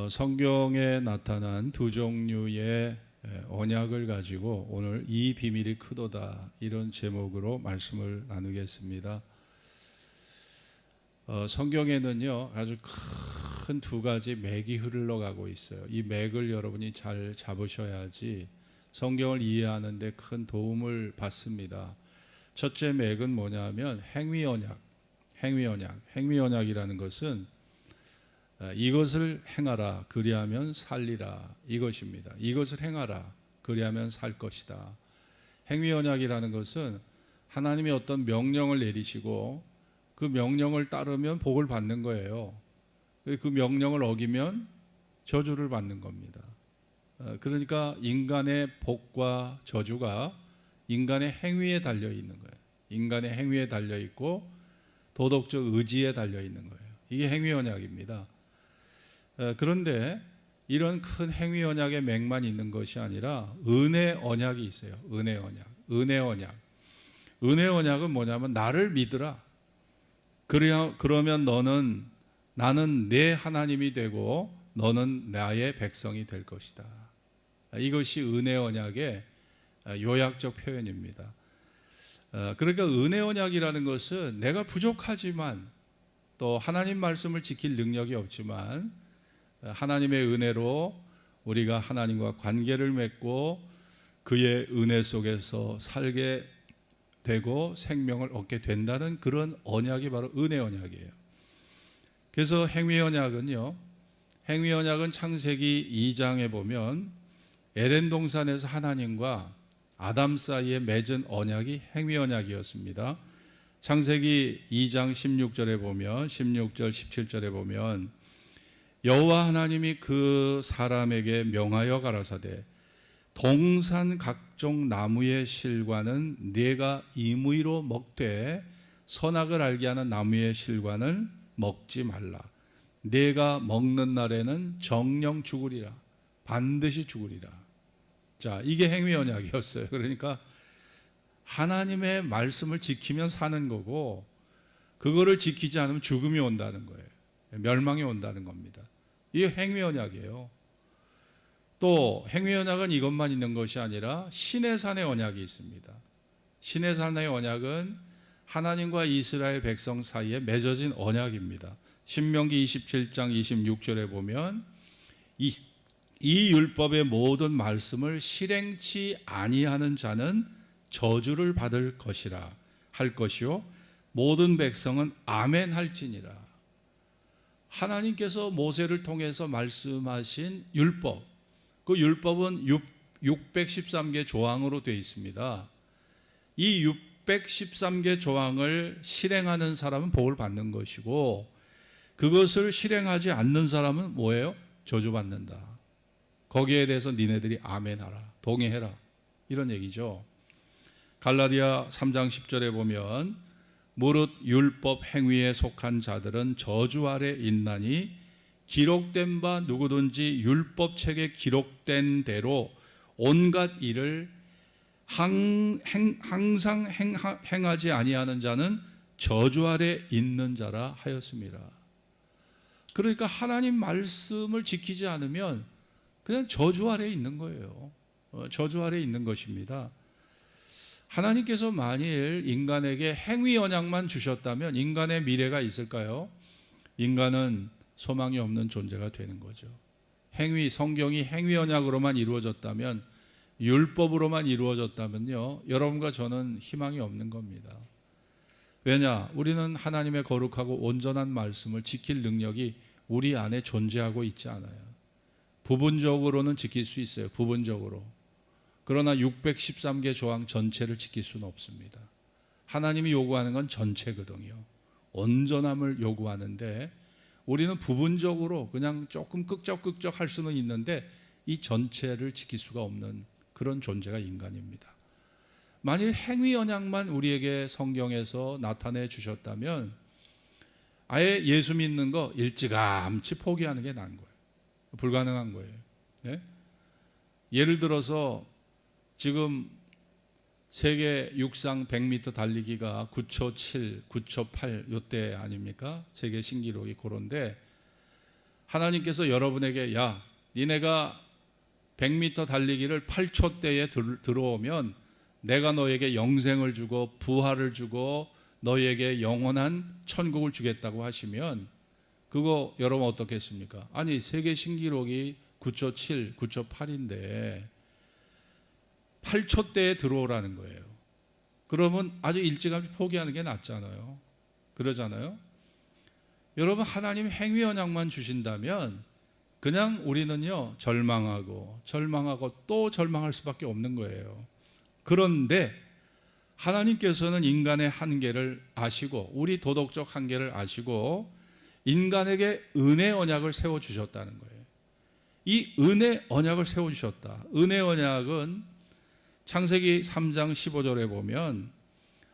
성경에 나타난 두 종류의 언약을 가지고 오늘 이 비밀이 크도다 이런 제목으로 말씀을 나누겠습니다. 성경에는요 아주 큰 두 가지 맥이 흘러가고 있어요. 이 맥을 여러분이 잘 잡으셔야지 성경을 이해하는 데 큰 도움을 받습니다. 첫째 맥은 뭐냐면 행위언약이라는 것은 이것을 행하라 그리하면 살리라 이것입니다. 이것을 행하라 그리하면 살 것이다. 행위언약이라는 것은 하나님이 어떤 명령을 내리시고 그 명령을 따르면 복을 받는 거예요. 그 명령을 어기면 저주를 받는 겁니다. 그러니까 인간의 복과 저주가 인간의 행위에 달려 있는 거예요. 인간의 행위에 달려 있고 도덕적 의지에 달려 있는 거예요. 이게 행위언약입니다. 그런데 이런 큰 행위 언약의 맥만 있는 것이 아니라 은혜 언약이 있어요. 은혜 언약은 뭐냐면 나를 믿으라. 그러면 나는 내 하나님이 되고 너는 나의 백성이 될 것이다. 이것이 은혜 언약의 요약적 표현입니다. 그러니까 은혜 언약이라는 것은 내가 부족하지만 또 하나님 말씀을 지킬 능력이 없지만 하나님의 은혜로 우리가 하나님과 관계를 맺고 그의 은혜 속에서 살게 되고 생명을 얻게 된다는 그런 언약이 바로 은혜 언약이에요. 그래서 행위 언약은 창세기 2장에 보면 에덴 동산에서 하나님과 아담 사이에 맺은 언약이 행위 언약이었습니다. 창세기 2장 16절에 보면 16절 17절에 보면 여호와 하나님이 그 사람에게 명하여 가라사대 동산 각종 나무의 실과는 네가 임의로 먹되 선악을 알게 하는 나무의 실과는 먹지 말라. 네가 먹는 날에는 정령 죽으리라. 반드시 죽으리라. 자, 이게 행위 언약이었어요. 그러니까 하나님의 말씀을 지키면 사는 거고 그거를 지키지 않으면 죽음이 온다는 거예요. 멸망이 온다는 겁니다. 이게 행위 언약이에요. 또 행위 언약은 이것만 있는 것이 아니라 신의 산의 언약이 있습니다. 신의 산의 언약은 하나님과 이스라엘 백성 사이에 맺어진 언약입니다. 신명기 27장 26절에 보면 이 율법의 모든 말씀을 실행치 아니하는 자는 저주를 받을 것이라 할 것이요 모든 백성은 아멘 할지니라. 하나님께서 모세를 통해서 말씀하신 율법, 그 율법은 613개 조항으로 되어 있습니다. 이 613개 조항을 실행하는 사람은 복을 받는 것이고 그것을 실행하지 않는 사람은 뭐예요? 저주받는다. 거기에 대해서 니네들이 아멘하라, 동의해라 이런 얘기죠. 갈라디아 3장 10절에 보면 무릇 율법 행위에 속한 자들은 저주 아래 있나니 기록된 바 누구든지 율법책에 기록된 대로 온갖 일을 항상 행하지 아니하는 자는 저주 아래 있는 자라 하였습니다. 그러니까 하나님 말씀을 지키지 않으면 그냥 저주 아래 있는 거예요. 저주 아래 있는 것입니다. 하나님께서 만일 인간에게 행위 언약만 주셨다면 인간의 미래가 있을까요? 인간은 소망이 없는 존재가 되는 거죠. 성경이 행위 언약으로만 이루어졌다면, 율법으로만 이루어졌다면요, 여러분과 저는 희망이 없는 겁니다. 왜냐? 우리는 하나님의 거룩하고 온전한 말씀을 지킬 능력이 우리 안에 존재하고 있지 않아요. 부분적으로는 지킬 수 있어요. 부분적으로. 그러나 613개 조항 전체를 지킬 수는 없습니다. 하나님이 요구하는 건 전체거든요. 온전함을 요구하는데 우리는 부분적으로 그냥 조금 끄적끄적 할 수는 있는데 이 전체를 지킬 수가 없는 그런 존재가 인간입니다. 만일 행위 언약만 우리에게 성경에서 나타내 주셨다면 아예 예수 믿는 거 일찌감치 포기하는 게 나은 거예요. 불가능한 거예요. 네? 예를 들어서 지금 세계 육상 100m 달리기가 9초 7, 9초 8 이때 아닙니까? 세계 신기록이 그런데 하나님께서 여러분에게 야, 니네가 100m 달리기를 8초대에 들어오면 내가 너에게 영생을 주고 부활을 주고 너에게 영원한 천국을 주겠다고 하시면 그거 여러분 어떻겠습니까? 아니 세계 신기록이 9초 7, 9초 8인데 8초대에 들어오라는 거예요. 그러면 아주 일찌감치 포기하는 게 낫잖아요. 그러잖아요. 여러분 하나님 행위 언약만 주신다면 그냥 우리는요 절망하고 또 절망할 수밖에 없는 거예요. 그런데 하나님께서는 인간의 한계를 아시고 우리 도덕적 한계를 아시고 인간에게 은혜 언약을 세워주셨다는 거예요. 이 은혜 언약을 세워주셨다. 은혜 언약은 창세기 3장 15절에 보면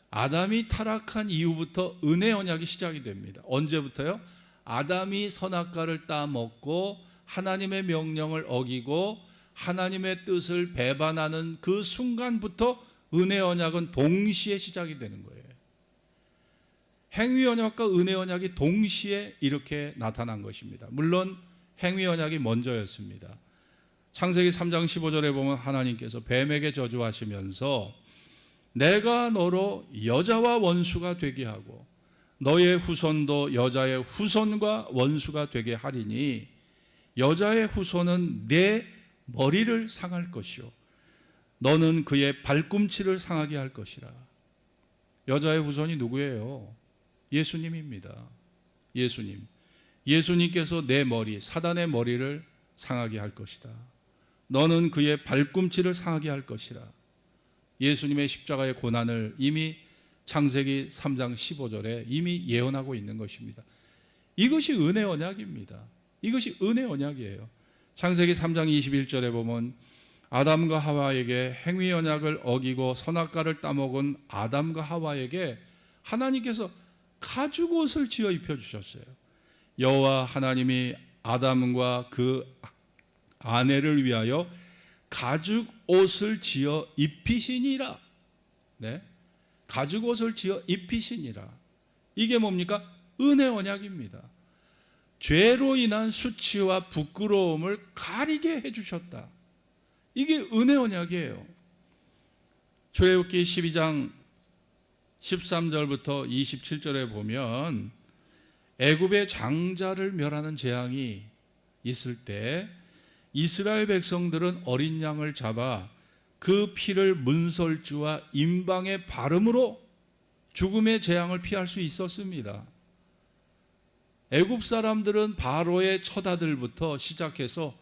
아담이 타락한 이후부터 은혜 언약이 시작이 됩니다. 언제부터요? 아담이 선악과를 따먹고 하나님의 명령을 어기고 하나님의 뜻을 배반하는 그 순간부터 은혜 언약은 동시에 시작이 되는 거예요. 행위 언약과 은혜 언약이 동시에 이렇게 나타난 것입니다. 물론 행위 언약이 먼저였습니다. 창세기 3장 15절에 보면 하나님께서 뱀에게 저주하시면서 내가 너로 여자와 원수가 되게 하고 너의 후손도 여자의 후손과 원수가 되게 하리니 여자의 후손은 내 머리를 상할 것이요 너는 그의 발꿈치를 상하게 할 것이라. 여자의 후손이 누구예요? 예수님입니다. 예수님께서 내 머리, 사단의 머리를 상하게 할 것이다. 너는 그의 발꿈치를 상하게 할 것이라. 예수님의 십자가의 고난을 이미 창세기 3장 15절에 이미 예언하고 있는 것입니다. 이것이 은혜 언약입니다. 이것이 은혜 언약이에요. 창세기 3장 21절에 보면 아담과 하와에게 행위 언약을 어기고 선악과를 따먹은 아담과 하와에게 하나님께서 가죽 옷을 지어 입혀 주셨어요. 여호와 하나님이 아담과 그 아내를 위하여 가죽 옷을 지어 입히시니라. 네? 가죽 옷을 지어 입히시니라. 이게 뭡니까? 은혜 언약입니다. 죄로 인한 수치와 부끄러움을 가리게 해주셨다. 이게 은혜 언약이에요. 출애굽기 12장 13절부터 27절에 보면 애굽의 장자를 멸하는 재앙이 있을 때 이스라엘 백성들은 어린 양을 잡아 그 피를 문설주와 임방에 바름으로 죽음의 재앙을 피할 수 있었습니다. 애굽 사람들은 바로의 첫 아들부터 시작해서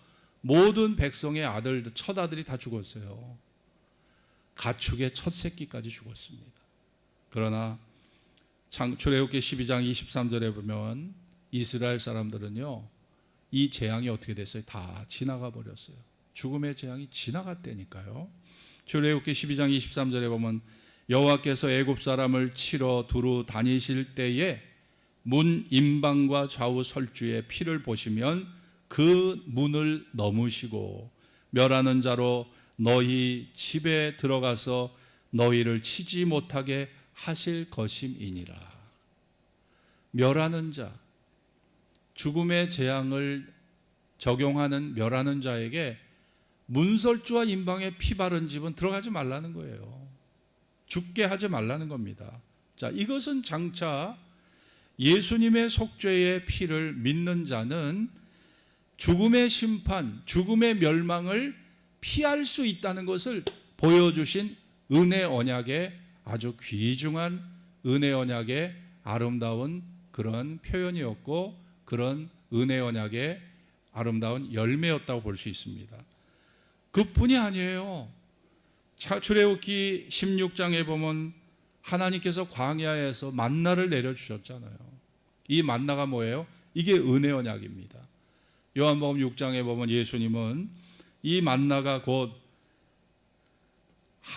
모든 백성의 아들들, 첫 아들이 다 죽었어요. 가축의 첫 새끼까지 죽었습니다. 그러나 출애굽기 12장 23절에 보면 이스라엘 사람들은요, 이 재앙이 어떻게 됐어요? 다 지나가 버렸어요. 죽음의 재앙이 지나갔다니까요. 출애굽기 12장 23절에 보면 여호와께서 애굽 사람을 치러 두루 다니실 때에 문 임방과 좌우 설주에 피를 보시면 그 문을 넘으시고 멸하는 자로 너희 집에 들어가서 너희를 치지 못하게 하실 것임이니라. 멸하는 자, 죽음의 재앙을 적용하는 멸하는 자에게 문설주와 임방에 피 바른 집은 들어가지 말라는 거예요. 죽게 하지 말라는 겁니다. 자, 이것은 장차 예수님의 속죄의 피를 믿는 자는 죽음의 심판, 죽음의 멸망을 피할 수 있다는 것을 보여주신 은혜 언약의 아주 귀중한 은혜 언약의 아름다운 그런 표현이었고 그런 은혜 언약의 아름다운 열매였다고 볼 수 있습니다. 그뿐이 아니에요. 출애굽기 16장에 보면 하나님께서 광야에서 만나를 내려주셨잖아요. 이 만나가 뭐예요? 이게 은혜 언약입니다. 요한복음 6장에 보면 예수님은 이 만나가 곧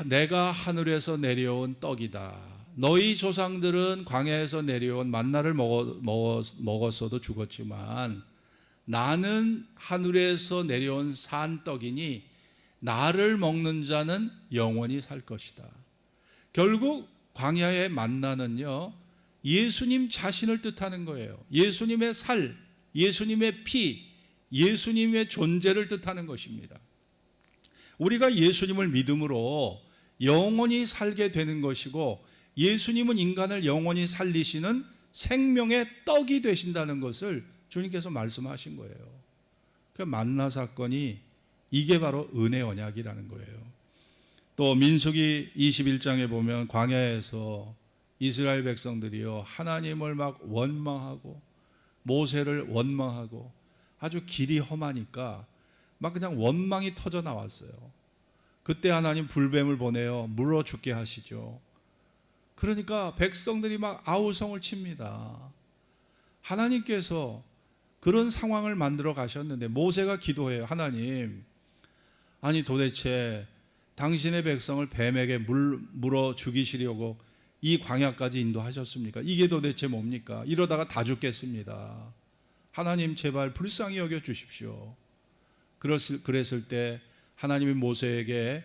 내가 하늘에서 내려온 떡이다. 너희 조상들은 광야에서 내려온 만나를 먹었어도 죽었지만 나는 하늘에서 내려온 산떡이니 나를 먹는 자는 영원히 살 것이다. 결국 광야의 만나는요, 예수님 자신을 뜻하는 거예요. 예수님의 살, 예수님의 피, 예수님의 존재를 뜻하는 것입니다. 우리가 예수님을 믿음으로 영원히 살게 되는 것이고, 예수님은 인간을 영원히 살리시는 생명의 떡이 되신다는 것을 주님께서 말씀하신 거예요. 그 만나 사건이 이게 바로 은혜 언약이라는 거예요. 또 민수기 21장에 보면 광야에서 이스라엘 백성들이요, 하나님을 막 원망하고 모세를 원망하고 아주 길이 험하니까 막 그냥 원망이 터져 나왔어요. 그때 하나님 불뱀을 보내어 물어 죽게 하시죠. 그러니까 백성들이 막 아우성을 칩니다. 하나님께서 그런 상황을 만들어 가셨는데 모세가 기도해요. 하나님, 아니 도대체 당신의 백성을 뱀에게 물어 죽이시려고 이 광야까지 인도하셨습니까? 이게 도대체 뭡니까? 이러다가 다 죽겠습니다. 하나님 제발 불쌍히 여겨 주십시오. 그랬을 때 하나님이 모세에게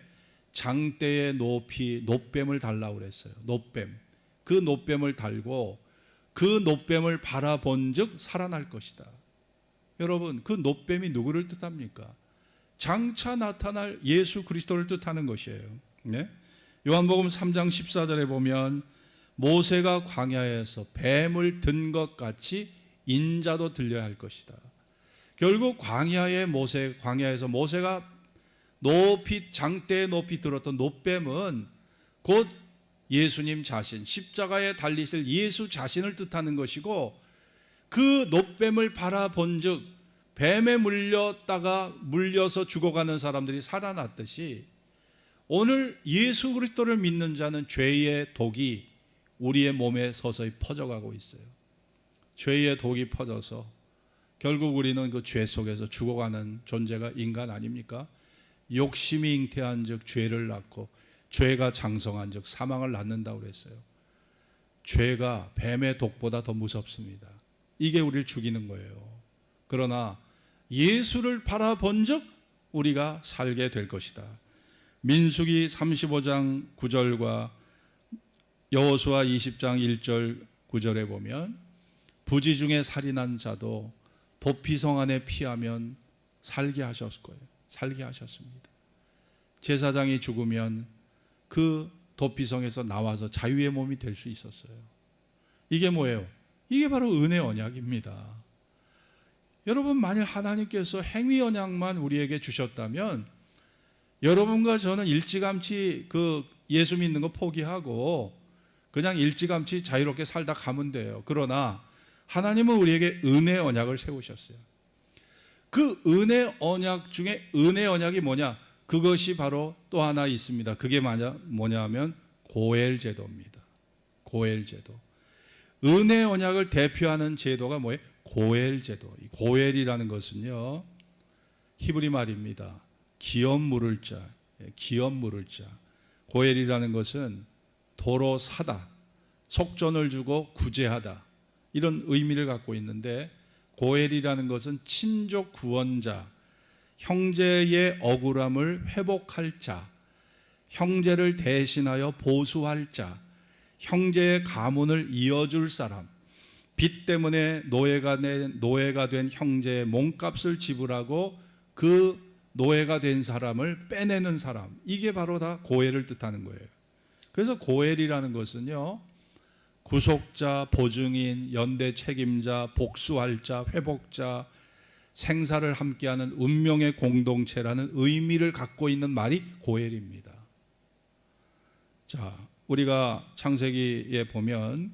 장대의 높이 놋뱀을 달라고 그랬어요. 놋뱀. 그 놋뱀을 달고 그 놋뱀을 바라본즉 살아날 것이다. 여러분, 그 놋뱀이 누구를 뜻합니까? 장차 나타날 예수 그리스도를 뜻하는 것이에요. 네? 요한복음 3장 14절에 보면 모세가 광야에서 뱀을 든 것 같이 인자도 들려야 할 것이다. 결국 광야에서 모세가 장대에 높이 들었던 놋뱀은 곧 예수님 자신, 십자가에 달리실 예수 자신을 뜻하는 것이고, 그 놋뱀을 바라본즉 뱀에 물려서 죽어가는 사람들이 살아났듯이, 오늘 예수 그리스도를 믿는 자는 죄의 독이 우리의 몸에 서서히 퍼져가고 있어요. 죄의 독이 퍼져서 결국 우리는 그 죄 속에서 죽어가는 존재가 인간 아닙니까? 욕심이 잉태한 즉 죄를 낳고 죄가 장성한 즉 사망을 낳는다고 그랬어요. 죄가 뱀의 독보다 더 무섭습니다. 이게 우리를 죽이는 거예요. 그러나 예수를 바라본 즉 우리가 살게 될 것이다. 민수기 35장 9절과 여호수아 20장 1절 9절에 보면 부지 중에 살인한 자도 도피성 안에 피하면 살게 하셨을 거예요. 살게 하셨습니다. 제사장이 죽으면 그 도피성에서 나와서 자유의 몸이 될 수 있었어요. 이게 뭐예요? 이게 바로 은혜 언약입니다. 여러분, 만일 하나님께서 행위 언약만 우리에게 주셨다면 여러분과 저는 일찌감치 그 예수 믿는 거 포기하고 그냥 일찌감치 자유롭게 살다 가면 돼요. 그러나 하나님은 우리에게 은혜 언약을 세우셨어요. 그 은혜 언약 중에 은혜 언약이 뭐냐? 그것이 바로 또 하나 있습니다. 그게 뭐냐 하면 고엘 제도입니다. 고엘 제도. 은혜 언약을 대표하는 제도가 뭐예요? 고엘 제도. 고엘이라는 것은요, 히브리 말입니다. 기업 물을 자, 기업 물을 자. 고엘이라는 것은 도로 사다, 속전을 주고 구제하다, 이런 의미를 갖고 있는데, 고엘이라는 것은 친족 구원자, 형제의 억울함을 회복할 자, 형제를 대신하여 보수할 자, 형제의 가문을 이어줄 사람, 빚 때문에 노예가 된 형제의 몸값을 지불하고 그 노예가 된 사람을 빼내는 사람, 이게 바로 다 고엘을 뜻하는 거예요. 그래서 고엘이라는 것은요, 구속자, 보증인, 연대 책임자, 복수할 자, 회복자, 생사를 함께하는 운명의 공동체라는 의미를 갖고 있는 말이 고엘입니다. 자, 우리가 창세기에 보면은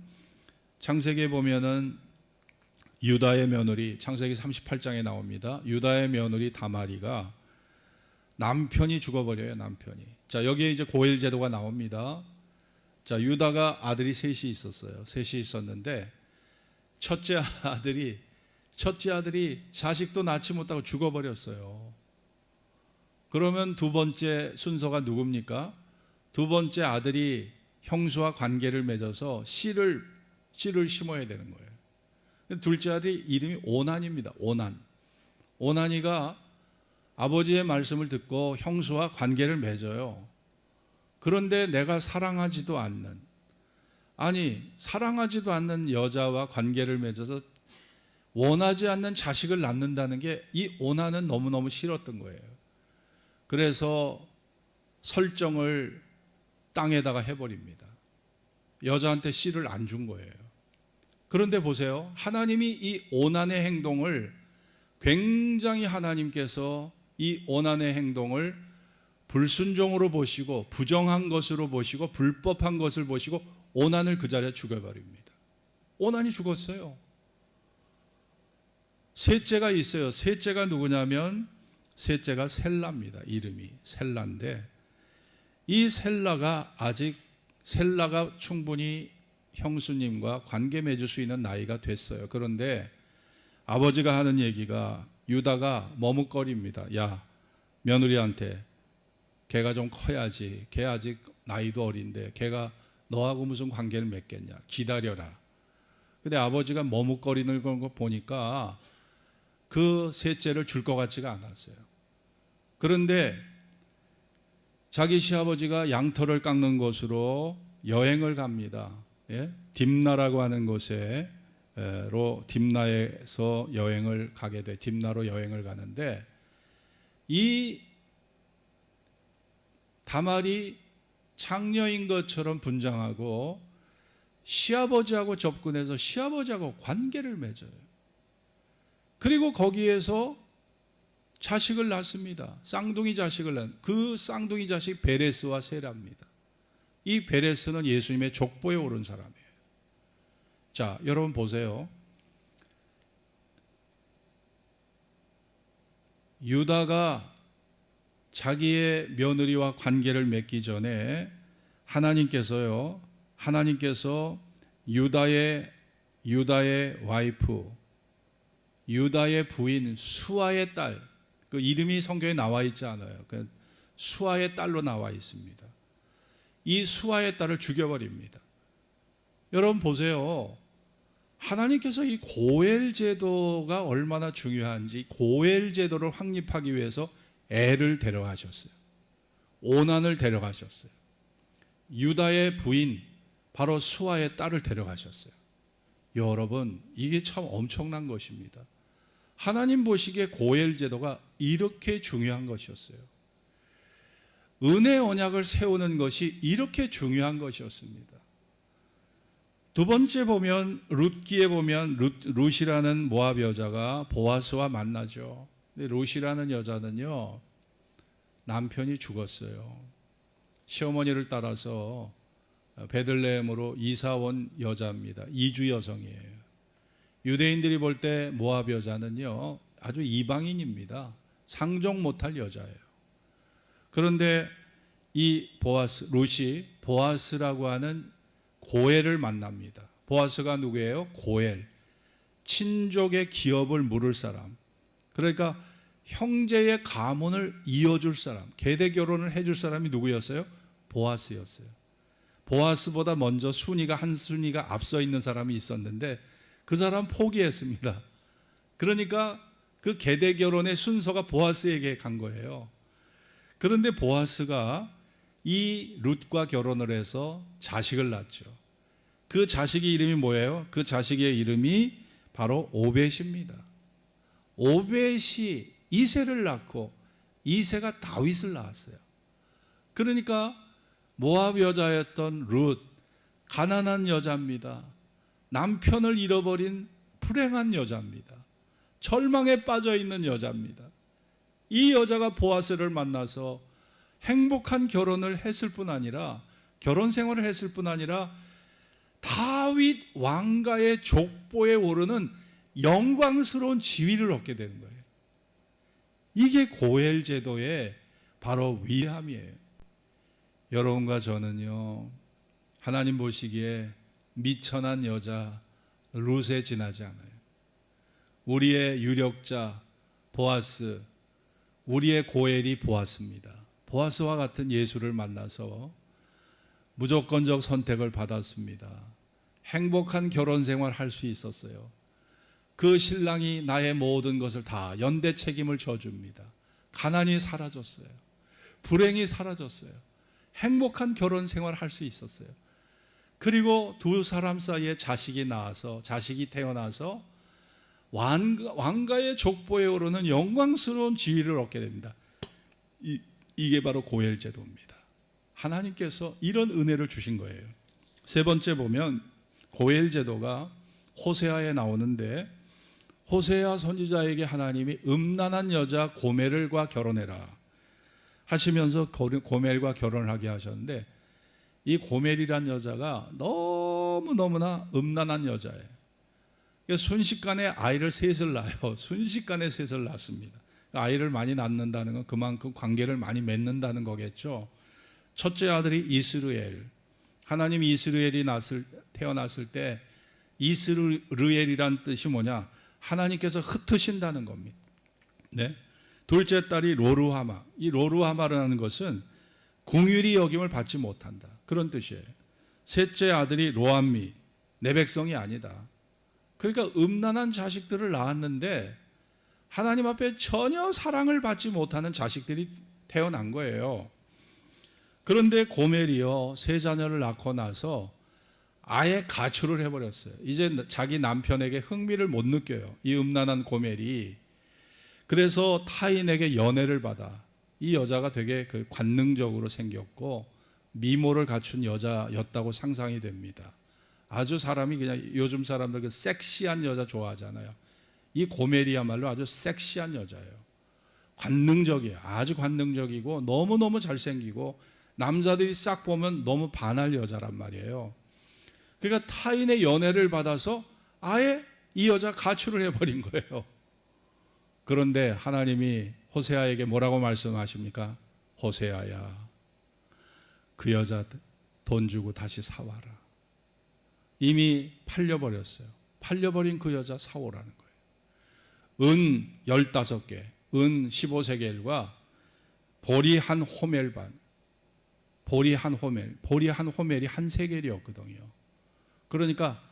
유다의 며느리, 창세기 38장에 나옵니다. 유다의 며느리 다말이가 남편이 죽어버려요. 남편이. 자, 여기에 이제 고엘 제도가 나옵니다. 자, 유다가 아들이 셋이 있었어요. 셋이 있었는데 첫째 아들이 자식도 낳지 못하고 죽어버렸어요. 그러면 두 번째 순서가 누굽니까? 두 번째 아들이 형수와 관계를 맺어서 씨를 심어야 되는 거예요. 둘째 아들이 이름이 오난입니다. 오난이가 아버지의 말씀을 듣고 형수와 관계를 맺어요. 그런데 내가 사랑하지도 않는 여자와 관계를 맺어서 원하지 않는 자식을 낳는다는 게 이 오나는 너무너무 싫었던 거예요. 그래서 설정을 땅에다가 해버립니다. 여자한테 씨를 안 준 거예요. 그런데 보세요. 하나님이 이 오난의 행동을 굉장히 하나님께서 이 오난의 행동을 불순종으로 보시고 부정한 것으로 보시고 불법한 것을 보시고 오난을 그 자리에 죽여버립니다. 오난이 죽었어요. 셋째가 있어요. 셋째가 누구냐면 셋째가 셀라입니다. 이름이 셀라인데 이 셀라가 충분히 형수님과 관계 맺을 수 있는 나이가 됐어요. 그런데 아버지가 하는 얘기가 유다가 머뭇거립니다. 야, 며느리한테 걔가 좀 커야지. 걔 아직 나이도 어린데 걔가 너하고 무슨 관계를 맺겠냐. 기다려라. 근데 아버지가 머뭇거리는 거 보니까 그 셋째를 줄 것 같지가 않았어요. 그런데 자기 시아버지가 양털을 깎는 곳으로 여행을 갑니다. 예? 딥나라고 하는 곳에 딥나에서 여행을 가게 돼. 딥나로 여행을 가는데 이 다말이 창녀인 것처럼 분장하고 시아버지하고 접근해서 시아버지하고 관계를 맺어요. 그리고 거기에서 자식을 낳습니다. 쌍둥이 자식을 낳은 그 쌍둥이 자식 베레스와 세라입니다. 이 베레스는 예수님의 족보에 오른 사람이에요. 자, 여러분 보세요. 유다가 자기의 며느리와 관계를 맺기 전에 하나님께서 유다의 와이프, 유다의 부인 수아의 딸, 그 이름이 성경에 나와 있지 않아요. 그 수아의 딸로 나와 있습니다. 이 수아의 딸을 죽여버립니다. 여러분 보세요. 하나님께서 이 고엘 제도가 얼마나 중요한지 고엘 제도를 확립하기 위해서 애를 데려가셨어요. 오난을 데려가셨어요. 유다의 부인 바로 수아의 딸을 데려가셨어요. 여러분 이게 참 엄청난 것입니다. 하나님 보시기에 고엘 제도가 이렇게 중요한 것이었어요. 은혜 언약을 세우는 것이 이렇게 중요한 것이었습니다. 두 번째 보면 룻기에 보면 룻이라는 모압 여자가 보아스와 만나죠. 근데 룻이라는 여자는요 남편이 죽었어요. 시어머니를 따라서 베들레헴으로 이사온 여자입니다. 이주 여성이에요. 유대인들이 볼 때 모압 여자는요 아주 이방인입니다. 상종 못할 여자예요. 그런데 이 룻이 보아스라고 하는 고엘을 만납니다. 보아스가 누구예요? 고엘. 친족의 기업을 물을 사람. 그러니까 형제의 가문을 이어줄 사람, 계대 결혼을 해줄 사람이 누구였어요? 보아스였어요. 보아스보다 먼저 한 순위가 앞서 있는 사람이 있었는데 그 사람 포기했습니다. 그러니까 그 계대 결혼의 순서가 보아스에게 간 거예요. 그런데 보아스가 이 룻과 결혼을 해서 자식을 낳죠. 그 자식의 이름이 뭐예요? 그 자식의 이름이 바로 오벳입니다. 오벳이 이새를 낳고 이새가 다윗을 낳았어요. 그러니까 모압 여자였던 룻, 가난한 여자입니다. 남편을 잃어버린 불행한 여자입니다. 절망에 빠져 있는 여자입니다. 이 여자가 보아스를 만나서 행복한 결혼을 했을 뿐 아니라 결혼 생활을 했을 뿐 아니라 다윗 왕가의 족보에 오르는 영광스러운 지위를 얻게 되는 거예요. 이게 고엘 제도의 바로 위함이에요. 여러분과 저는요 하나님 보시기에 미천한 여자 룻에 지나지 않아요. 우리의 유력자 보아스, 우리의 고엘이 보아스입니다. 보아스와 같은 예수를 만나서 무조건적 선택을 받았습니다. 행복한 결혼 생활 할 수 있었어요. 그 신랑이 나의 모든 것을 다 연대 책임을 져줍니다. 가난이 사라졌어요. 불행이 사라졌어요. 행복한 결혼 생활 할 수 있었어요. 그리고 두 사람 사이에 자식이 태어나서 왕가의 족보에 오르는 영광스러운 지위를 얻게 됩니다. 이게 바로 고엘 제도입니다. 하나님께서 이런 은혜를 주신 거예요. 세 번째 보면 고엘 제도가 호세아에 나오는데, 호세아 선지자에게 하나님이 음란한 여자 고멜과 결혼해라 하시면서 고멜과 결혼을 하게 하셨는데, 이 고멜이란 여자가 너무너무나 음란한 여자예요. 순식간에 아이를 셋을 낳아요. 순식간에 셋을 낳습니다. 아이를 많이 낳는다는 건 그만큼 관계를 많이 맺는다는 거겠죠. 첫째 아들이 이스르엘, 하나님이 이스르엘이 태어났을 때 이스르엘이란 뜻이 뭐냐? 하나님께서 흩으신다는 겁니다. 네? 둘째 딸이 로르하마, 이 로르하마라는 것은 긍휼히 여김을 받지 못한다, 그런 뜻이에요. 셋째 아들이 로암미, 내 백성이 아니다. 그러니까 음란한 자식들을 낳았는데 하나님 앞에 전혀 사랑을 받지 못하는 자식들이 태어난 거예요. 그런데 고멜이요, 세 자녀를 낳고 나서 아예 가출을 해버렸어요. 이제 자기 남편에게 흥미를 못 느껴요, 이 음란한 고멜이. 그래서 타인에게 연애를 받아 이 여자가 되게 관능적으로 생겼고 미모를 갖춘 여자였다고 상상이 됩니다. 아주 사람이 그냥, 요즘 사람들 섹시한 여자 좋아하잖아요. 이 고멜이야말로 아주 섹시한 여자예요. 관능적이에요. 아주 관능적이고 너무너무 잘생기고 남자들이 싹 보면 너무 반할 여자란 말이에요. 그러니까 타인의 연애를 받아서 아예 이 여자 가출을 해버린 거예요. 그런데 하나님이 호세아에게 뭐라고 말씀하십니까? 호세아야, 그 여자 돈 주고 다시 사와라. 이미 팔려버렸어요. 팔려버린 그 여자 사오라는 거예요. 은 15개, 은 15세겔과 보리 한 호멜 반, 보리 한 호멜이 한 세겔이었거든요. 그러니까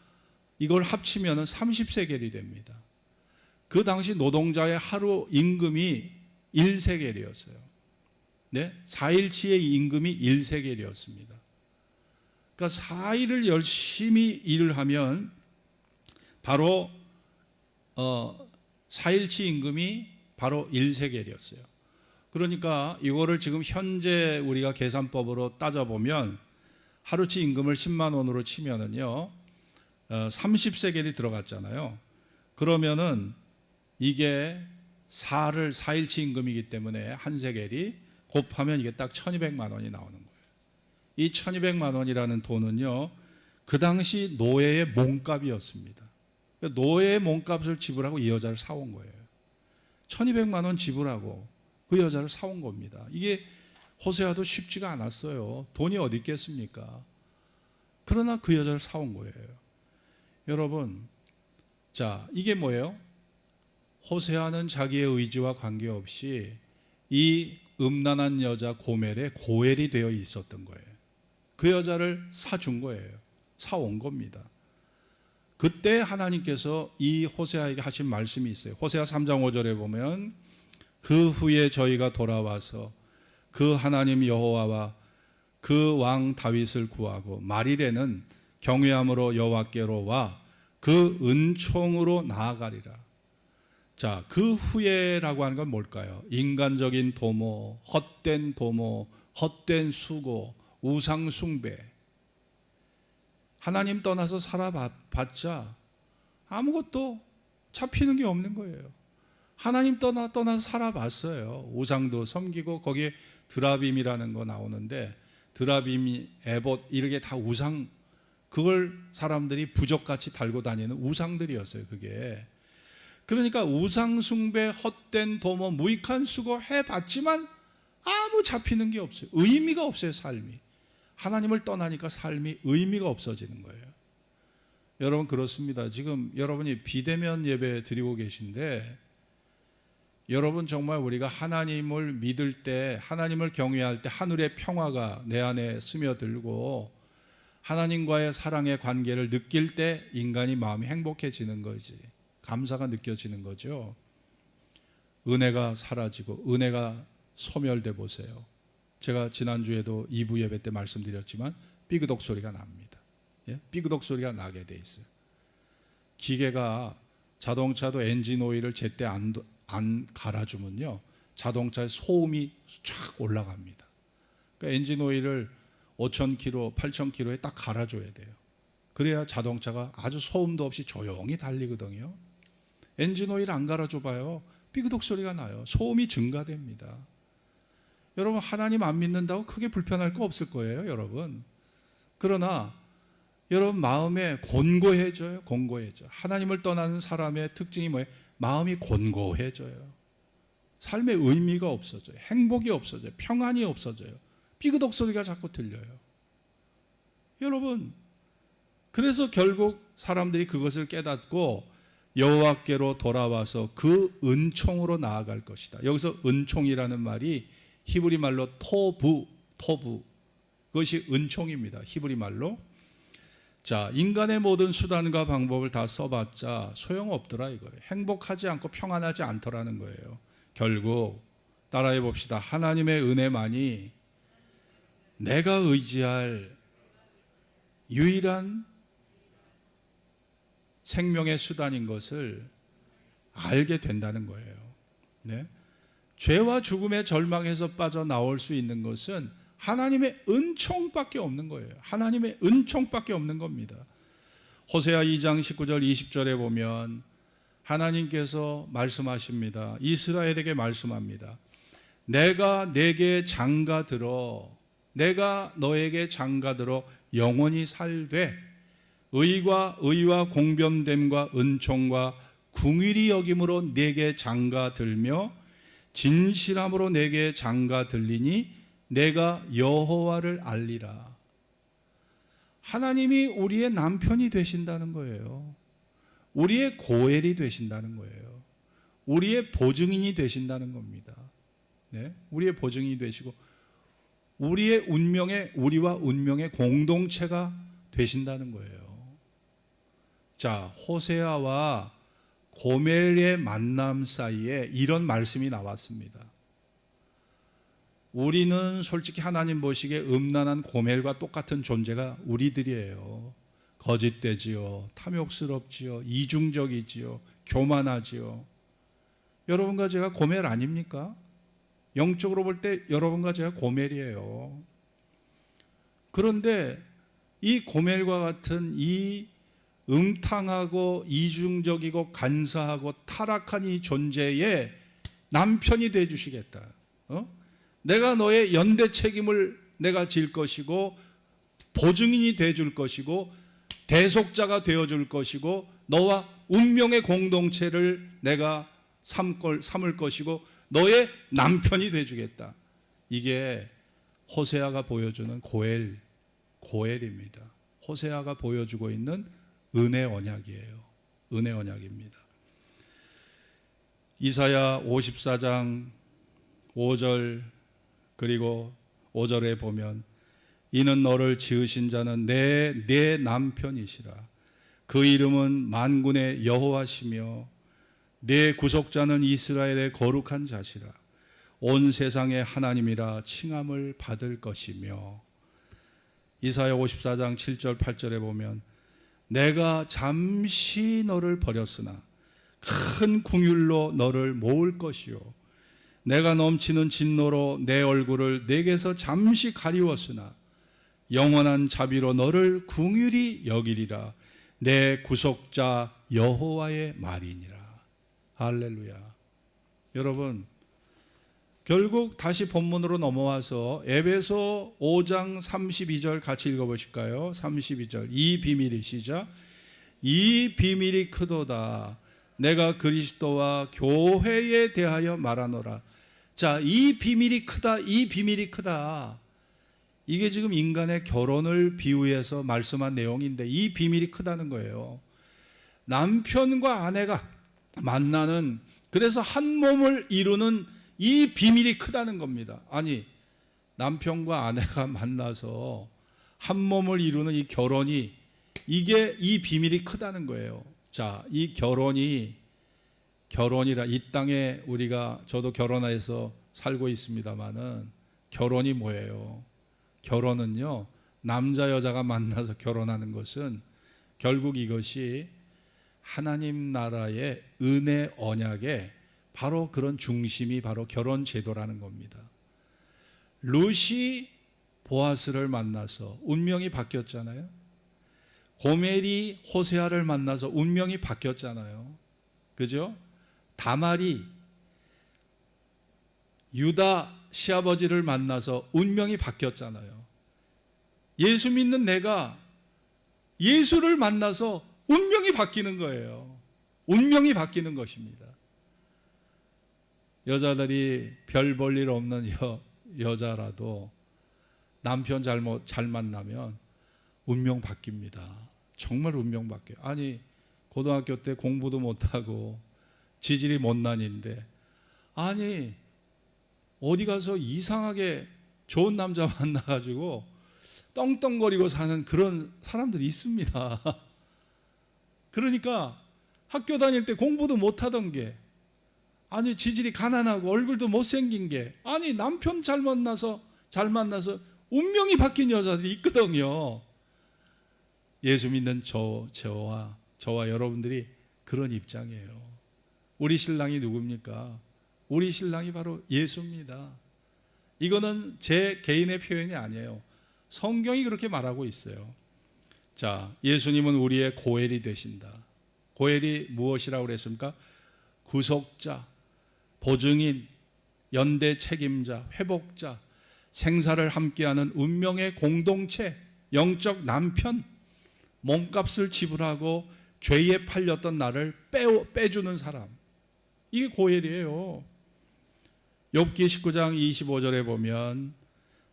이걸 합치면 30세겔이 됩니다. 그 당시 노동자의 하루 임금이 1세겔이었어요. 네? 4일치의 임금이 1세겔이었습니다. 그러니까 4일을 열심히 일을 하면 바로 4일치 임금이 바로 1세겔이었어요. 그러니까 이거를 지금 현재 우리가 계산법으로 따져보면 하루치 임금을 10만 원으로 치면은요, 30세겔이 들어갔잖아요. 그러면은 이게 4일치 임금이기 때문에 한 세겔이 곱하면 이게 딱 1200만 원이 나오는 거예요. 이 1200만 원이라는 돈은요, 그 당시 노예의 몸값이었습니다. 노예의 몸값을 지불하고 이 여자를 사온 거예요. 1200만 원 지불하고 그 여자를 사온 겁니다. 이게 호세아도 쉽지가 않았어요. 돈이 어디 있겠습니까? 그러나 그 여자를 사온 거예요. 여러분, 자, 이게 뭐예요? 호세아는 자기의 의지와 관계없이 이 음란한 여자 고멜의 고엘이 되어 있었던 거예요. 그 여자를 사준 거예요. 사온 겁니다. 그때 하나님께서 이 호세아에게 하신 말씀이 있어요. 호세아 3장 5절에 보면, 그 후에 저희가 돌아와서 그 하나님 여호와와 그 왕 다윗을 구하고 말일에는 경외함으로 여호와께로 와 그 은총으로 나아가리라. 자, 그 후에라고 하는 건 뭘까요? 인간적인 도모, 헛된 수고, 우상 숭배. 하나님 떠나서 살아봤자 아무것도 잡히는 게 없는 거예요. 하나님 떠나서 살아봤어요. 우상도 섬기고, 거기에 드라빔이라는 거 나오는데, 드라빔이 에봇 이렇게 다 우상, 그걸 사람들이 부적같이 달고 다니는 우상들이었어요, 그게. 그러니까 우상 숭배, 헛된 도모, 무익한 수고 해봤지만 아무 잡히는 게 없어요. 의미가 없어요, 삶이. 하나님을 떠나니까 삶이 의미가 없어지는 거예요. 여러분, 그렇습니다. 지금 여러분이 비대면 예배 드리고 계신데, 여러분 정말 우리가 하나님을 믿을 때, 하나님을 경외할 때 하늘의 평화가 내 안에 스며들고 하나님과의 사랑의 관계를 느낄 때 인간이 마음이 행복해지는 거지. 감사가 느껴지는 거죠. 은혜가 사라지고 은혜가 소멸돼 보세요. 제가 지난주에도 2부 예배 때 말씀드렸지만 삐그덕 소리가 납니다. 예? 삐그덕 소리가 나게 돼 있어요. 기계가 자동차도 엔진 오일을 제때 안 갈아주면요, 자동차의 소음이 쫙 올라갑니다. 그러니까 엔진 오일을 5,000km, 8,000km에 딱 갈아줘야 돼요. 그래야 자동차가 아주 소음도 없이 조용히 달리거든요. 엔진 오일 안 갈아줘 봐요, 삐그덕 소리가 나요. 소음이 증가됩니다. 여러분, 하나님 안 믿는다고 크게 불편할 거 없을 거예요, 여러분. 그러나 여러분 마음에 곤고해져요. 곤고해져. 하나님을 떠나는 사람의 특징이 뭐예요? 마음이 곤고해져요. 삶의 의미가 없어져요. 행복이 없어져요. 평안이 없어져요. 삐그덕 소리가 자꾸 들려요. 여러분, 그래서 결국 사람들이 그것을 깨닫고 여호와께로 돌아와서 그 은총으로 나아갈 것이다. 여기서 은총이라는 말이 히브리 말로 토부, 그것이 은총입니다. 히브리 말로. 자, 인간의 모든 수단과 방법을 다 써봤자 소용없더라 이거예요. 행복하지 않고 평안하지 않더라는 거예요. 결국 따라해 봅시다. 하나님의 은혜만이 내가 의지할 유일한 생명의 수단인 것을 알게 된다는 거예요. 네? 죄와 죽음의 절망에서 빠져나올 수 있는 것은 하나님의 은총밖에 없는 거예요. 하나님의 은총밖에 없는 겁니다. 호세아 2장 19절 20절에 보면 하나님께서 말씀하십니다. 이스라엘에게 말씀합니다. 내가 내게 장가들어, 내가 너에게 장가들어 영원히 살되 의와 공변됨과 은총과 궁일이 여김으로 내게 장가들며 진실함으로 내게 장가들리니 내가 여호와를 알리라. 하나님이 우리의 남편이 되신다는 거예요. 우리의 고엘이 되신다는 거예요. 우리의 보증인이 되신다는 겁니다. 네? 우리의 보증인이 되시고 우리와 운명의 공동체가 되신다는 거예요. 자, 호세아와 고멜의 만남 사이에 이런 말씀이 나왔습니다. 우리는 솔직히 하나님 보시기에 음란한 고멜과 똑같은 존재가 우리들이에요. 거짓되지요, 탐욕스럽지요, 이중적이지요, 교만하지요. 여러분과 제가 고멜 아닙니까? 영적으로 볼 때 여러분과 제가 고멜이에요. 그런데 이 고멜과 같은 이 음탕하고 이중적이고 간사하고 타락한 이 존재의 남편이 되어 주시겠다. 내가 너의 연대 책임을 내가 질 것이고 보증인이 되어 줄 것이고 대속자가 되어 줄 것이고 너와 운명의 공동체를 내가 삼을 것이고 너의 남편이 되어 주겠다. 이게 호세아가 보여주는 고엘입니다. 호세아가 보여주고 있는 은혜 언약이에요. 은혜 언약입니다. 이사야 54장 5절 그리고 5절에 보면 이는 너를 지으신 자는 내 남편이시라. 그 이름은 만군의 여호와시며 내 구속자는 이스라엘의 거룩한 자시라. 온 세상의 하나님이라 칭함을 받을 것이며. 이사야 54장 7절 8절에 보면 내가 잠시 너를 버렸으나 큰 궁율로 너를 모을 것이요 내가 넘치는 진노로 내 얼굴을 내게서 잠시 가리웠으나 영원한 자비로 너를 궁율이 여기리라. 내 구속자 여호와의 말이니라. 할렐루야. 여러분, 결국 다시 본문으로 넘어와서 에베소 5장 32절 같이 읽어보실까요? 32절. 이 비밀이 시작. 이 비밀이 크도다. 내가 그리스도와 교회에 대하여 말하노라. 자, 이 비밀이 크다. 이 비밀이 크다. 이게 지금 인간의 결혼을 비유해서 말씀한 내용인데 이 비밀이 크다는 거예요. 남편과 아내가 만나는, 그래서 한 몸을 이루는 이 비밀이 크다는 겁니다. 아니, 남편과 아내가 만나서 한 몸을 이루는 이 결혼이, 이게 이 비밀이 크다는 거예요. 자, 이 결혼이라, 이 땅에 저도 결혼해서 살고 있습니다만은 결혼이 뭐예요? 결혼은요, 남자 여자가 만나서 결혼하는 것은 결국 이것이 하나님 나라의 은혜 언약의 바로 그런 중심이 바로 결혼 제도라는 겁니다. 룻이 보아스를 만나서 운명이 바뀌었잖아요. 고멜이 호세아를 만나서 운명이 바뀌었잖아요. 그죠? 다말이 유다 시아버지를 만나서 운명이 바뀌었잖아요. 예수 믿는 내가 예수를 만나서 운명이 바뀌는 거예요. 운명이 바뀌는 것입니다. 여자들이 별 볼 일 없는 여자라도 남편 잘 만나면 운명 바뀝니다. 정말 운명 바뀌어요. 아니 고등학교 때 공부도 못하고 지질이 못난인데 아니 어디 가서 이상하게 좋은 남자 만나가지고 떵떵거리고 사는 그런 사람들이 있습니다. 그러니까 학교 다닐 때 공부도 못하던 게 아니 지질이 가난하고 얼굴도 못생긴 게 아니 남편 잘 만나서 운명이 바뀐 여자들이 있거든요. 예수 믿는 저와 여러분들이 그런 입장이에요. 우리 신랑이 누굽니까? 우리 신랑이 바로 예수입니다. 이거는 제 개인의 표현이 아니에요. 성경이 그렇게 말하고 있어요. 자, 예수님은 우리의 고엘이 되신다. 고엘이 무엇이라고 그랬습니까? 구속자, 보증인, 연대 책임자, 회복자, 생사를 함께하는 운명의 공동체, 영적 남편, 몸값을 지불하고 죄에 팔렸던 나를 빼주는 사람. 이게 고엘이에요. 욥기 19장 25절에 보면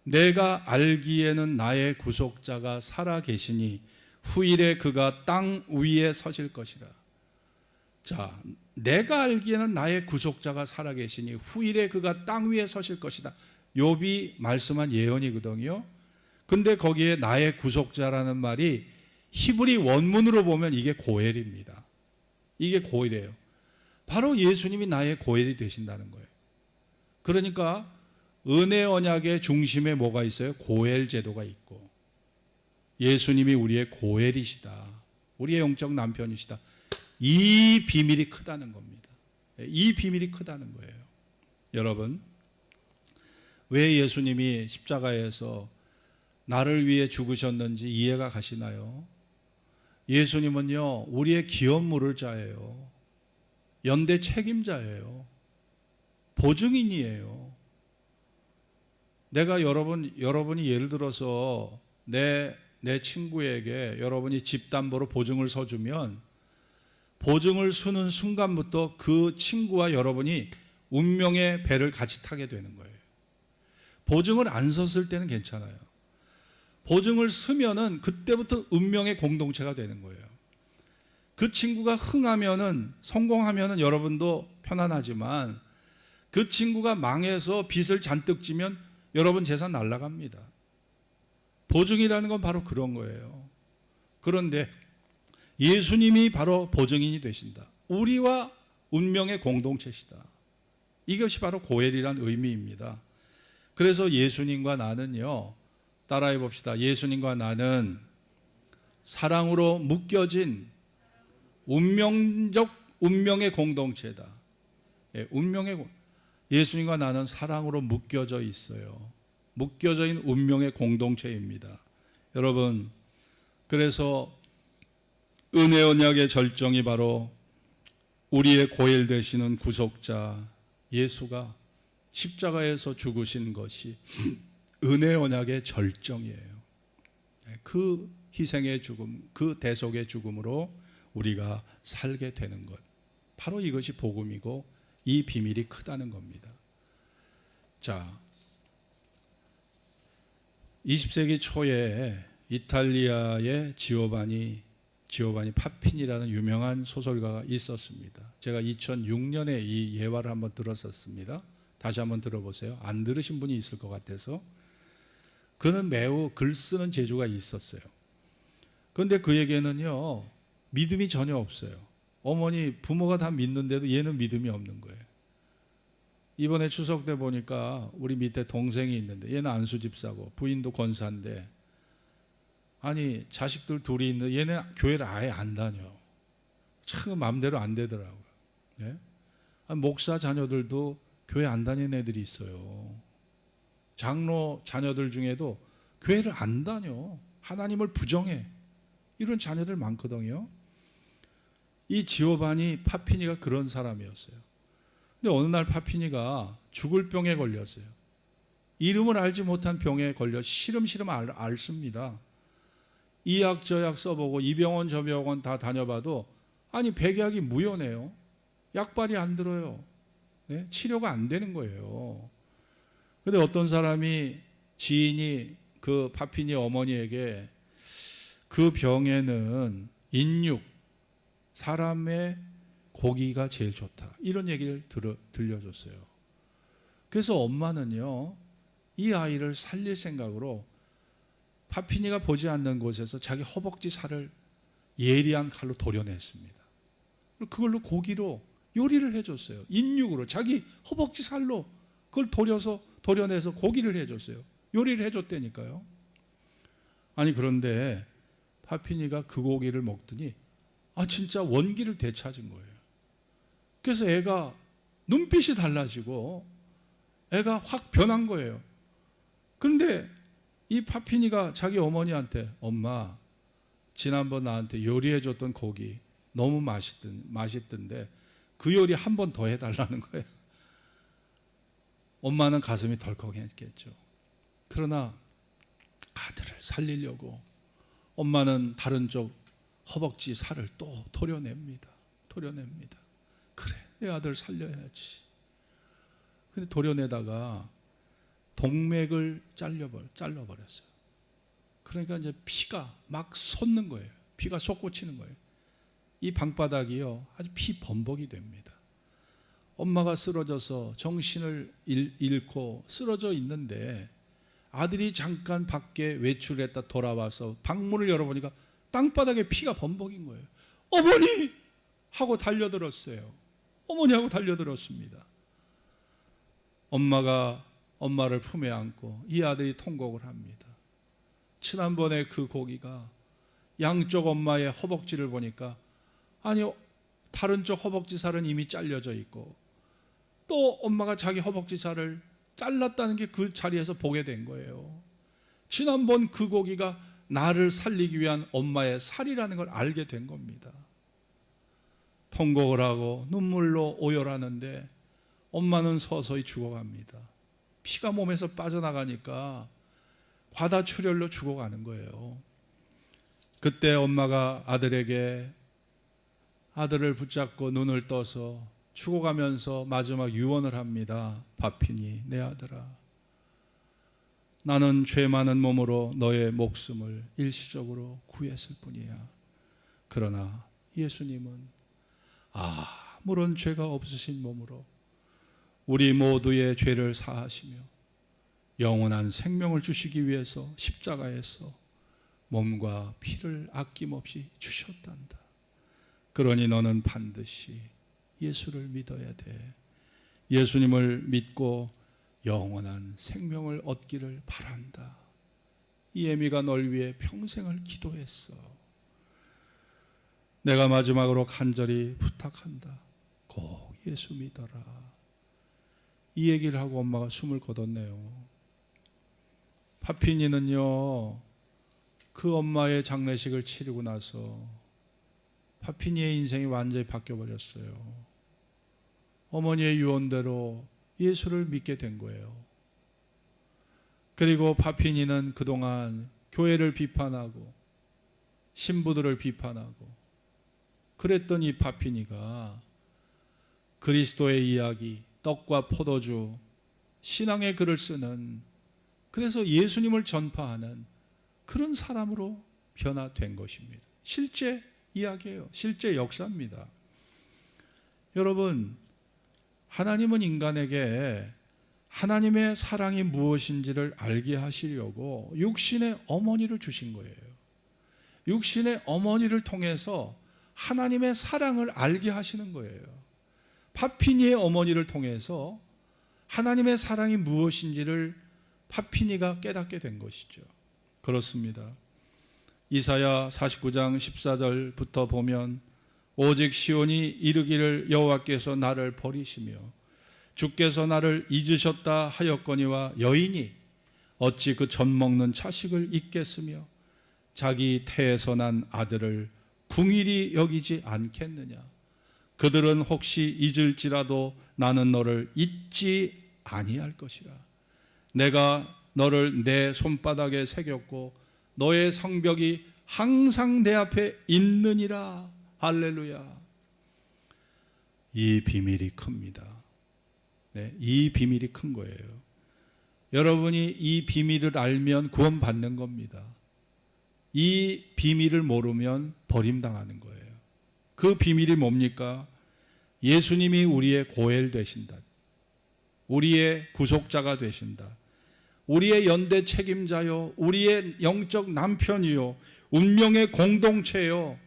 내가 알기에는 나의 구속자가 살아 계시니 후일에 그가 땅 위에 서실 것이라. 자, 내가 알기에는 나의 구속자가 살아 계시니 후일에 그가 땅 위에 서실 것이다. 욥이 말씀한 예언이거든요. 근데 거기에 나의 구속자라는 말이 히브리 원문으로 보면 이게 고엘입니다. 이게 고엘이에요. 바로 예수님이 나의 고엘이 되신다는 거예요. 그러니까 은혜 언약의 중심에 뭐가 있어요? 고엘 제도가 있고 예수님이 우리의 고엘이시다. 우리의 영적 남편이시다. 이 비밀이 크다는 겁니다. 이 비밀이 크다는 거예요. 여러분, 왜 예수님이 십자가에서 나를 위해 죽으셨는지 이해가 가시나요? 예수님은요, 우리의 기업 물을 자예요. 연대 책임자예요. 보증인이에요. 내가 여러분이 예를 들어서 내 친구에게 여러분이 집담보로 보증을 서주면 보증을 서는 순간부터 그 친구와 여러분이 운명의 배를 같이 타게 되는 거예요. 보증을 안 섰을 때는 괜찮아요. 보증을 서면은 그때부터 운명의 공동체가 되는 거예요. 그 친구가 흥하면은 성공하면은 여러분도 편안하지만 그 친구가 망해서 빚을 잔뜩 지면 여러분 재산 날아갑니다. 보증이라는 건 바로 그런 거예요. 그런데 예수님이 바로 보증인이 되신다. 우리와 운명의 공동체시다. 이것이 바로 고엘이란 의미입니다. 그래서 예수님과 나는요, 따라해 봅시다. 예수님과 나는 사랑으로 묶여진 운명의 공동체다. 예수님과 나는 사랑으로 묶여져 있어요. 묶여져 있는 운명의 공동체입니다. 여러분, 그래서 은혜 언약의 절정이 바로 우리의 고엘 되시는 구속자 예수가 십자가에서 죽으신 것이 은혜 언약의 절정이에요. 그 희생의 죽음, 그 대속의 죽음으로 우리가 살게 되는 것, 바로 이것이 복음이고 이 비밀이 크다는 겁니다. 자, 20세기 초에 이탈리아의 지오바니 파피니라는 유명한 소설가가 있었습니다. 제가 2006년에 이 예화를 한번 들었었습니다. 다시 한번 들어보세요. 안 들으신 분이 있을 것 같아서. 그는 매우 글 쓰는 재주가 있었어요. 그런데 그에게는요, 믿음이 전혀 없어요. 어머니, 부모가 다 믿는데도 얘는 믿음이 없는 거예요. 이번에 추석 때 보니까 우리 밑에 동생이 있는데 얘는 안수집사고 부인도 권사인데 아니 자식들 둘이 있는데 얘는 교회를 아예 안 다녀. 참 마음대로 안 되더라고요. 예? 목사 자녀들도 교회 안 다니는 애들이 있어요. 장로 자녀들 중에도 교회를 안 다녀. 하나님을 부정해. 이런 자녀들 많거든요. 이 지오바니 파피니가 그런 사람이었어요. 근데 어느 날 파피니가 죽을 병에 걸렸어요. 이름을 알지 못한 병에 걸려 시름시름 앓습니다. 이 약 저 약 써보고 이 병원 저 병원 다 다녀봐도 아니 백약이 무효네요. 약발이 안 들어요. 네? 치료가 안 되는 거예요. 그런데 어떤 사람이 지인이 그 파피니 어머니에게 그 병에는 인육, 사람의 고기가 제일 좋다. 이런 얘기를 들려줬어요. 그래서 엄마는요, 이 아이를 살릴 생각으로 파피니가 보지 않는 곳에서 자기 허벅지 살을 예리한 칼로 도려냈습니다. 그걸로 고기로 요리를 해줬어요. 인육으로 자기 허벅지 살로 그걸 도려내서 고기를 해줬어요. 요리를 해줬다니까요. 아니 그런데 파피니가 그 고기를 먹더니 진짜 원기를 되찾은 거예요. 그래서 애가 눈빛이 달라지고 애가 확 변한 거예요. 그런데 이 파피니가 자기 어머니한테 엄마 지난번 나한테 요리해줬던 고기 너무 맛있던데 그 요리 한 번 더 해달라는 거예요. 엄마는 가슴이 덜컥했겠죠. 그러나 아들을 살리려고 엄마는 다른 쪽 허벅지 살을 또 도려냅니다. 그래, 내 아들 살려야지. 근데 도려내다가 동맥을 잘라버렸어요. 그러니까 이제 피가 막 솟는 거예요. 피가 솟구치는 거예요. 이 방바닥이요, 아주 피 범벅이 됩니다. 엄마가 쓰러져서 정신을 잃고 쓰러져 있는데 아들이 잠깐 밖에 외출했다 돌아와서 방문을 열어보니까 땅바닥에 피가 범벅인 거예요. 어머니! 하고 달려들었어요. 어머니하고 달려들었습니다. 엄마가 엄마를 품에 안고 이 아들이 통곡을 합니다. 지난번에 그 고기가 양쪽 엄마의 허벅지를 보니까 다른 쪽 허벅지 살은 이미 잘려져 있고 또 엄마가 자기 허벅지 살을 잘랐다는 게 그 자리에서 보게 된 거예요. 지난번 그 고기가 나를 살리기 위한 엄마의 살이라는 걸 알게 된 겁니다. 통곡을 하고 눈물로 오열하는데 엄마는 서서히 죽어갑니다. 피가 몸에서 빠져나가니까 과다출혈로 죽어가는 거예요. 그때 엄마가 아들을 붙잡고 눈을 떠서 죽어가면서 마지막 유언을 합니다. 파피니, 내 아들아, 나는 죄 많은 몸으로 너의 목숨을 일시적으로 구했을 뿐이야. 그러나 예수님은 아무런 죄가 없으신 몸으로 우리 모두의 죄를 사하시며 영원한 생명을 주시기 위해서 십자가에서 몸과 피를 아낌없이 주셨단다. 그러니 너는 반드시 예수를 믿어야 돼. 예수님을 믿고 영원한 생명을 얻기를 바란다. 이에미가 널 위해 평생을 기도했어. 내가 마지막으로 간절히 부탁한다. 꼭 예수 믿어라. 이 얘기를 하고 엄마가 숨을 거뒀네요. 파피니는요, 그 엄마의 장례식을 치르고 나서 파피니의 인생이 완전히 바뀌어버렸어요. 어머니의 유언대로 예수를 믿게 된 거예요. 그리고 파피니는 그동안 교회를 비판하고 신부들을 비판하고 그랬던 이 파피니가 그리스도의 이야기, 떡과 포도주, 신앙의 글을 쓰는, 그래서 예수님을 전파하는 그런 사람으로 변화된 것입니다. 실제 이야기예요. 실제 역사입니다. 여러분, 하나님은 인간에게 하나님의 사랑이 무엇인지를 알게 하시려고 육신의 어머니를 주신 거예요. 육신의 어머니를 통해서 하나님의 사랑을 알게 하시는 거예요. 파피니의 어머니를 통해서 하나님의 사랑이 무엇인지를 파피니가 깨닫게 된 것이죠. 그렇습니다. 이사야 49장 14절부터 보면 오직 시온이 이르기를 여호와께서 나를 버리시며 주께서 나를 잊으셨다 하였거니와 여인이 어찌 그 젖 먹는 자식을 잊겠으며 자기 태에서 난 아들을 궁일이 여기지 않겠느냐. 그들은 혹시 잊을지라도 나는 너를 잊지 아니할 것이라. 내가 너를 내 손바닥에 새겼고 너의 성벽이 항상 내 앞에 있느니라. 할렐루야. 이 비밀이 큽니다. 네, 이 비밀이 큰 거예요. 여러분이 이 비밀을 알면 구원받는 겁니다. 이 비밀을 모르면 버림당하는 거예요. 그 비밀이 뭡니까? 예수님이 우리의 고엘 되신다. 우리의 구속자가 되신다. 우리의 연대 책임자요, 우리의 영적 남편이요, 운명의 공동체요.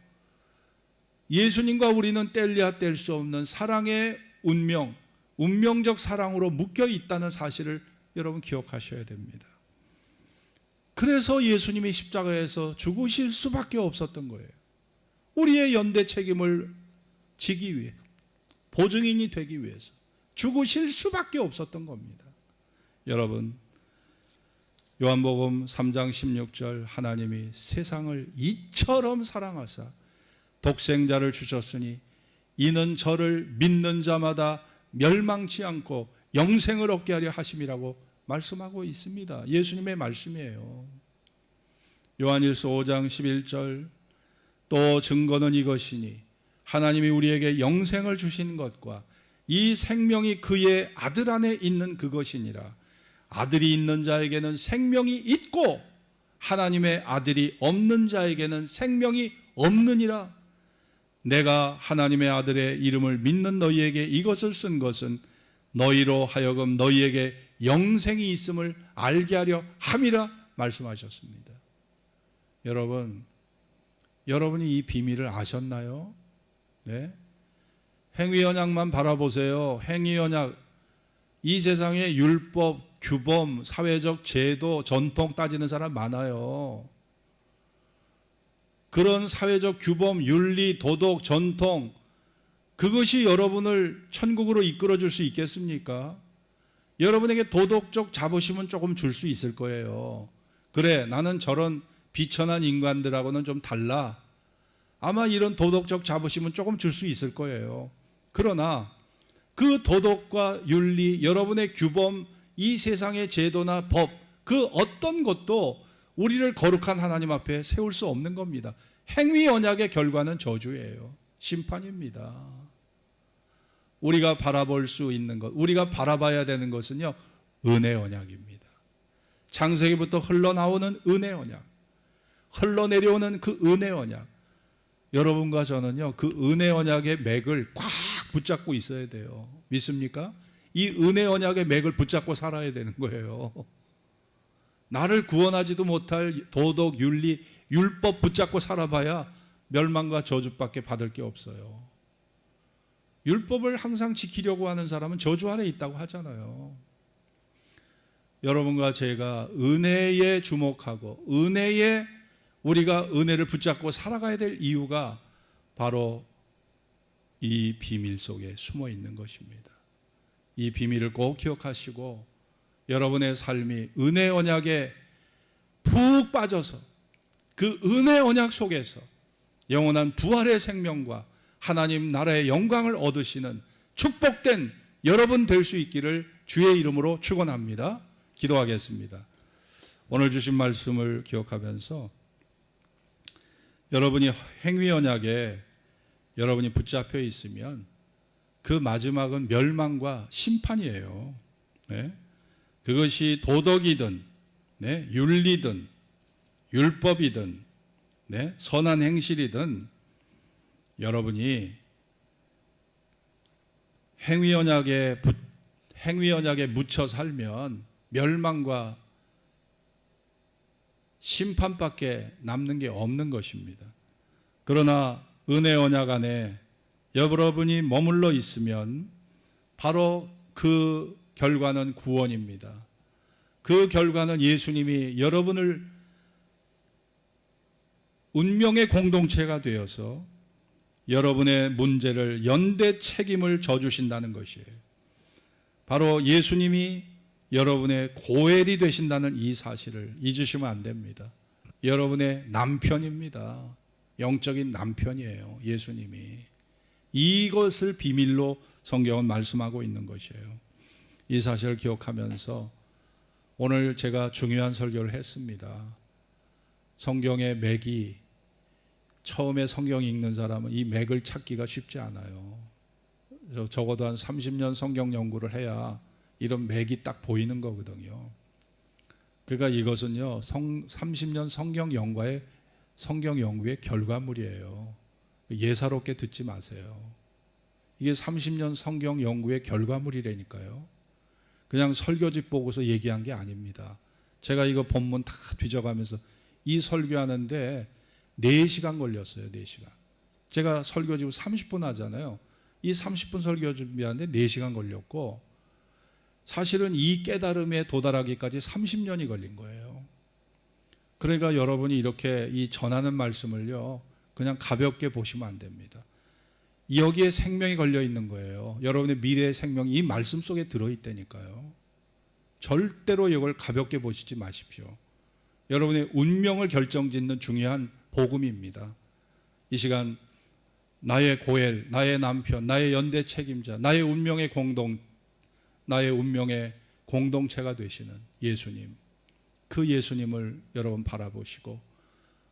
예수님과 우리는 뗄래야 뗄 수 없는 사랑의 운명, 운명적 사랑으로 묶여 있다는 사실을 여러분 기억하셔야 됩니다. 그래서 예수님이 십자가에서 죽으실 수밖에 없었던 거예요. 우리의 연대 책임을 지기 위해, 보증인이 되기 위해서 죽으실 수밖에 없었던 겁니다. 여러분, 요한복음 3장 16절, 하나님이 세상을 이처럼 사랑하사 독생자를 주셨으니 이는 저를 믿는 자마다 멸망치 않고 영생을 얻게 하려 하심이라고 말씀하고 있습니다. 예수님의 말씀이에요. 요한일서 5장 11절, 또 증거는 이것이니 하나님이 우리에게 영생을 주신 것과 이 생명이 그의 아들 안에 있는 그것이니라. 아들이 있는 자에게는 생명이 있고 하나님의 아들이 없는 자에게는 생명이 없느니라. 내가 하나님의 아들의 이름을 믿는 너희에게 이것을 쓴 것은 너희로 하여금 너희에게 영생이 있음을 알게 하려 함이라 말씀하셨습니다. 여러분, 여러분이 이 비밀을 아셨나요? 네? 행위언약만 바라보세요. 행위언약, 이 세상에 율법, 규범, 사회적 제도, 전통 따지는 사람 많아요. 그런 사회적 규범, 윤리, 도덕, 전통, 그것이 여러분을 천국으로 이끌어줄 수 있겠습니까? 여러분에게 도덕적 자부심은 조금 줄 수 있을 거예요. 그래, 나는 저런 비천한 인간들하고는 좀 달라. 아마 이런 도덕적 자부심은 조금 줄 수 있을 거예요. 그러나 그 도덕과 윤리, 여러분의 규범, 이 세상의 제도나 법, 그 어떤 것도 우리를 거룩한 하나님 앞에 세울 수 없는 겁니다. 행위 언약의 결과는 저주예요. 심판입니다. 우리가 바라볼 수 있는 것, 우리가 바라봐야 되는 것은요, 은혜 언약입니다. 창세기부터 흘러나오는 은혜 언약, 흘러내려오는 그 은혜 언약. 여러분과 저는요, 그 은혜 언약의 맥을 꽉 붙잡고 있어야 돼요. 믿습니까? 이 은혜 언약의 맥을 붙잡고 살아야 되는 거예요. 나를 구원하지도 못할 도덕, 윤리, 율법 붙잡고 살아봐야 멸망과 저주밖에 받을 게 없어요. 율법을 항상 지키려고 하는 사람은 저주 아래 있다고 하잖아요. 여러분과 제가 은혜에 주목하고 은혜에 우리가 은혜를 붙잡고 살아가야 될 이유가 바로 이 비밀 속에 숨어 있는 것입니다. 이 비밀을 꼭 기억하시고 여러분의 삶이 은혜 언약에 푹 빠져서 그 은혜 언약 속에서 영원한 부활의 생명과 하나님 나라의 영광을 얻으시는 축복된 여러분 될 수 있기를 주의 이름으로 축원합니다. 기도하겠습니다. 오늘 주신 말씀을 기억하면서 여러분이 행위 언약에 여러분이 붙잡혀 있으면 그 마지막은 멸망과 심판이에요. 네? 그것이 도덕이든 네? 윤리든 율법이든 네? 선한 행실이든 여러분이 행위 언약에 묻혀 살면 멸망과 심판밖에 남는 게 없는 것입니다. 그러나 은혜 언약 안에 여러분이 머물러 있으면 바로 그 결과는 구원입니다. 그 결과는 예수님이 여러분을 운명의 공동체가 되어서 여러분의 문제를 연대 책임을 져주신다는 것이에요. 바로 예수님이 여러분의 고엘이 되신다는 이 사실을 잊으시면 안 됩니다. 여러분의 남편입니다. 영적인 남편이에요. 예수님이. 이것을 비밀로 성경은 말씀하고 있는 것이에요. 이 사실을 기억하면서 오늘 제가 중요한 설교를 했습니다. 성경의 맥이, 처음에 성경 읽는 사람은 이 맥을 찾기가 쉽지 않아요. 적어도 한 30년 성경 연구를 해야 이런 맥이 딱 보이는 거거든요. 그러니까 이것은요, 30년 성경 연구의 결과물이에요. 예사롭게 듣지 마세요. 이게 30년 성경 연구의 결과물이라니까요. 그냥 설교집 보고서 얘기한 게 아닙니다. 제가 이거 본문 다 뒤져가면서 이 설교하는데 4시간 걸렸어요. 4시간. 제가 설교집을 30분 하잖아요. 이 30분 설교 준비하는데 4시간 걸렸고, 사실은 이 깨달음에 도달하기까지 30년이 걸린 거예요. 그러니까 여러분이 이렇게 이 전하는 말씀을요, 그냥 가볍게 보시면 안 됩니다. 여기에 생명이 걸려 있는 거예요. 여러분의 미래의 생명이 이 말씀 속에 들어있다니까요. 절대로 이걸 가볍게 보시지 마십시오. 여러분의 운명을 결정짓는 중요한 복음입니다. 이 시간 나의 고엘, 나의 남편, 나의 연대 책임자, 나의 운명의 공동체가 되시는 예수님, 그 예수님을 여러분 바라보시고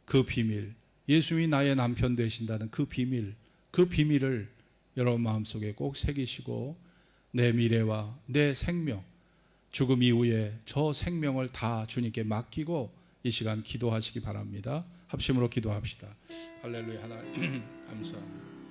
그 비밀, 예수님이 나의 남편 되신다는 그 비밀을 여러분 마음속에 꼭 새기시고 내 미래와 내 생명, 죽음 이후에 저 생명을 다 주님께 맡기고 이 시간 기도하시기 바랍니다. 합심으로 기도합시다. 할렐루야. 하나님 감사합니다.